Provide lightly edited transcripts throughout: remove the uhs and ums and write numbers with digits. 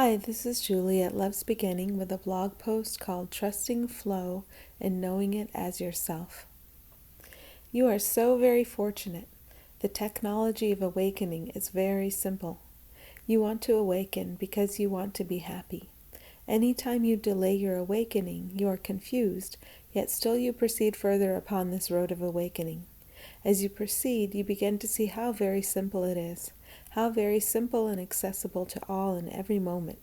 Hi, this is Julie at Love's Beginning with a blog post called Trusting Flow and Knowing It as Yourself. You are so very fortunate. The technology of awakening is very simple. You want to awaken because you want to be happy. Anytime you delay your awakening, you are confused, yet still you proceed further upon this road of awakening. As you proceed, you begin to see how very simple it is, how very simple and accessible to all in every moment.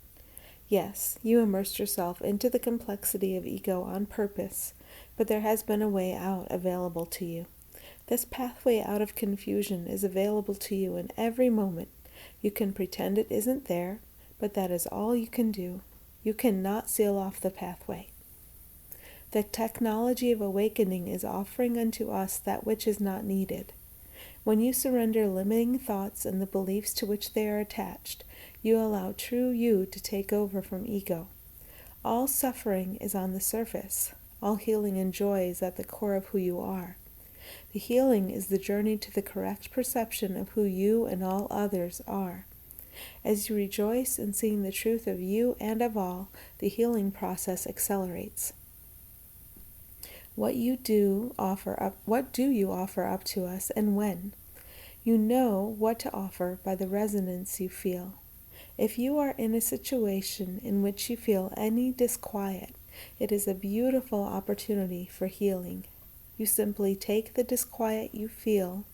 Yes, you immersed yourself into the complexity of ego on purpose, but there has been a way out available to you. This pathway out of confusion is available to you in every moment. You can pretend it isn't there, but that is all you can do. You cannot seal off the pathway. The technology of awakening is offering unto us that which is not needed. When you surrender limiting thoughts and the beliefs to which they are attached, you allow true you to take over from ego. All suffering is on the surface. All healing and joy is at the core of who you are. The healing is the journey to the correct perception of who you and all others are. As you rejoice in seeing the truth of you and of all, the healing process accelerates. What do you offer up to us, and when? You know what to offer by the resonance you feel. If you are in a situation in which you feel any disquiet, it is a beautiful opportunity for healing. You simply take the disquiet you feel,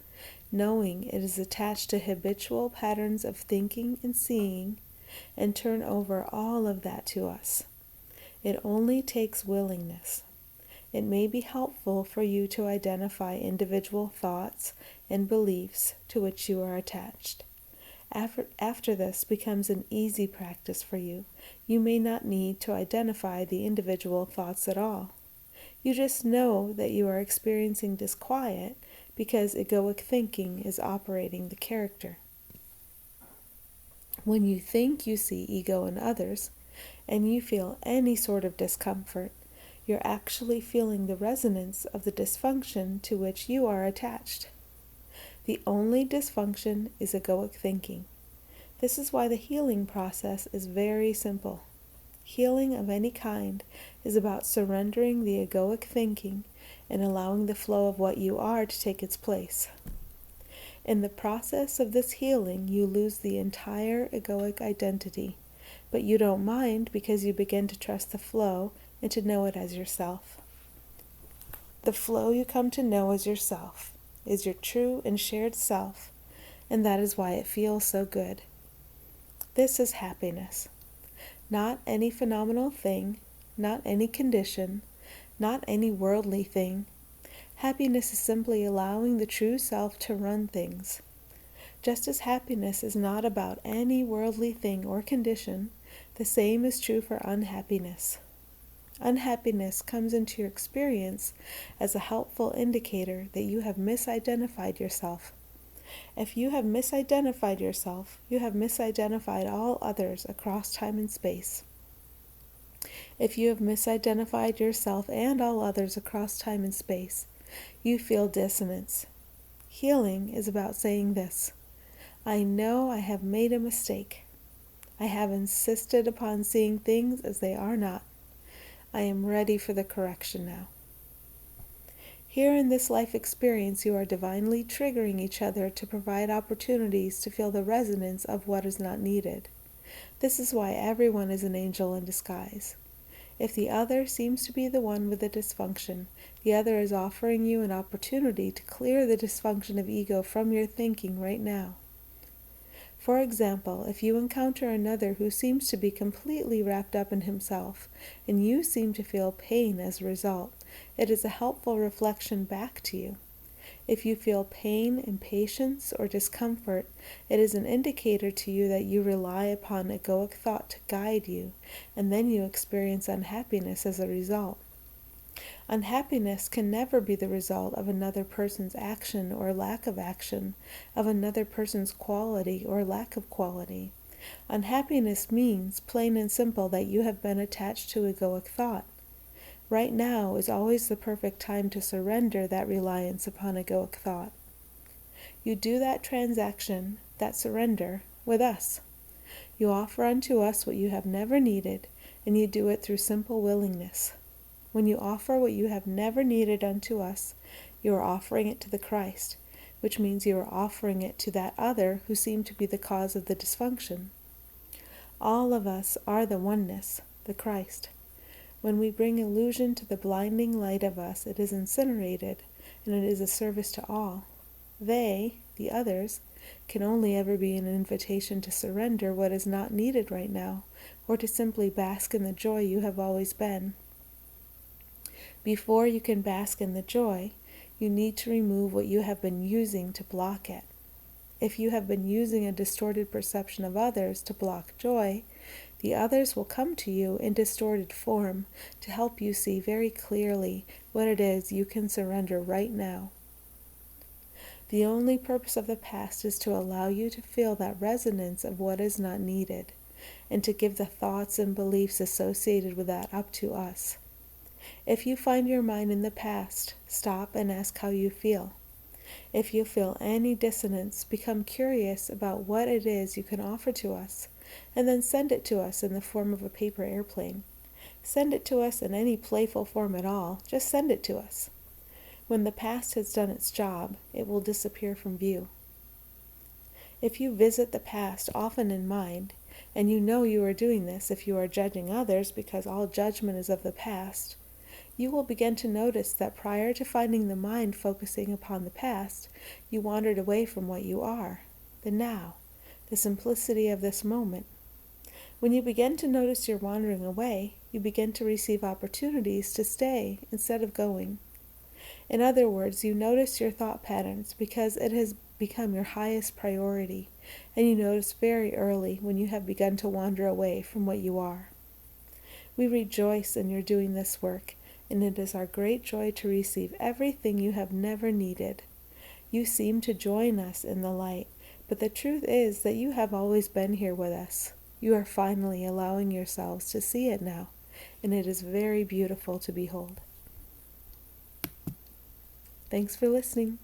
knowing it is attached to habitual patterns of thinking and seeing, and turn over all of that to us. It only takes willingness. It may be helpful for you to identify individual thoughts and beliefs to which you are attached. After this becomes an easy practice for you, you may not need to identify the individual thoughts at all. You just know that you are experiencing disquiet because egoic thinking is operating the character. When you think you see ego in others, and you feel any sort of discomfort, you're actually feeling the resonance of the dysfunction to which you are attached. The only dysfunction is egoic thinking. This is why the healing process is very simple. Healing of any kind is about surrendering the egoic thinking and allowing the flow of what you are to take its place. In the process of this healing, you lose the entire egoic identity, but you don't mind because you begin to trust the flow and to know it as yourself. The flow you come to know as yourself is your true and shared self, and that is why it feels so good. This is happiness. Not any phenomenal thing, not any condition, not any worldly thing. Happiness is simply allowing the true self to run things. Just as happiness is not about any worldly thing or condition, the same is true for unhappiness. Unhappiness comes into your experience as a helpful indicator that you have misidentified yourself. If you have misidentified yourself, you have misidentified all others across time and space. If you have misidentified yourself and all others across time and space, you feel dissonance. Healing is about saying this: I know I have made a mistake. I have insisted upon seeing things as they are not. I am ready for the correction now. Here in this life experience, you are divinely triggering each other to provide opportunities to feel the resonance of what is not needed. This is why everyone is an angel in disguise. If the other seems to be the one with the dysfunction, the other is offering you an opportunity to clear the dysfunction of ego from your thinking right now. For example, if you encounter another who seems to be completely wrapped up in himself, and you seem to feel pain as a result, it is a helpful reflection back to you. If you feel pain, impatience, or discomfort, it is an indicator to you that you rely upon egoic thought to guide you, and then you experience unhappiness as a result. Unhappiness can never be the result of another person's action or lack of action, of another person's quality or lack of quality. Unhappiness means, plain and simple, that you have been attached to egoic thought. Right now is always the perfect time to surrender that reliance upon egoic thought. You do that transaction, that surrender, with us. You offer unto us what you have never needed, and you do it through simple willingness. When you offer what you have never needed unto us, you are offering it to the Christ, which means you are offering it to that other who seemed to be the cause of the dysfunction. All of us are the oneness, the Christ. When we bring illusion to the blinding light of us, it is incinerated, and it is a service to all. They, the others, can only ever be an invitation to surrender what is not needed right now, or to simply bask in the joy you have always been. Before you can bask in the joy, you need to remove what you have been using to block it. If you have been using a distorted perception of others to block joy, the others will come to you in distorted form to help you see very clearly what it is you can surrender right now. The only purpose of the past is to allow you to feel that resonance of what is not needed, and to give the thoughts and beliefs associated with that up to us. If you find your mind in the past, stop and ask how you feel. If you feel any dissonance, become curious about what it is you can offer to us, and then send it to us in the form of a paper airplane. Send it to us in any playful form at all. Just send it to us. When the past has done its job, it will disappear from view. If you visit the past often in mind, and you know you are doing this if you are judging others because all judgment is of the past, you will begin to notice that prior to finding the mind focusing upon the past, you wandered away from what you are, the now, the simplicity of this moment. When you begin to notice you're wandering away, you begin to receive opportunities to stay instead of going. In other words, you notice your thought patterns because it has become your highest priority, and you notice very early when you have begun to wander away from what you are. We rejoice in your doing this work, and it is our great joy to receive everything you have never needed. You seem to join us in the light, but the truth is that you have always been here with us. You are finally allowing yourselves to see it now, and it is very beautiful to behold. Thanks for listening.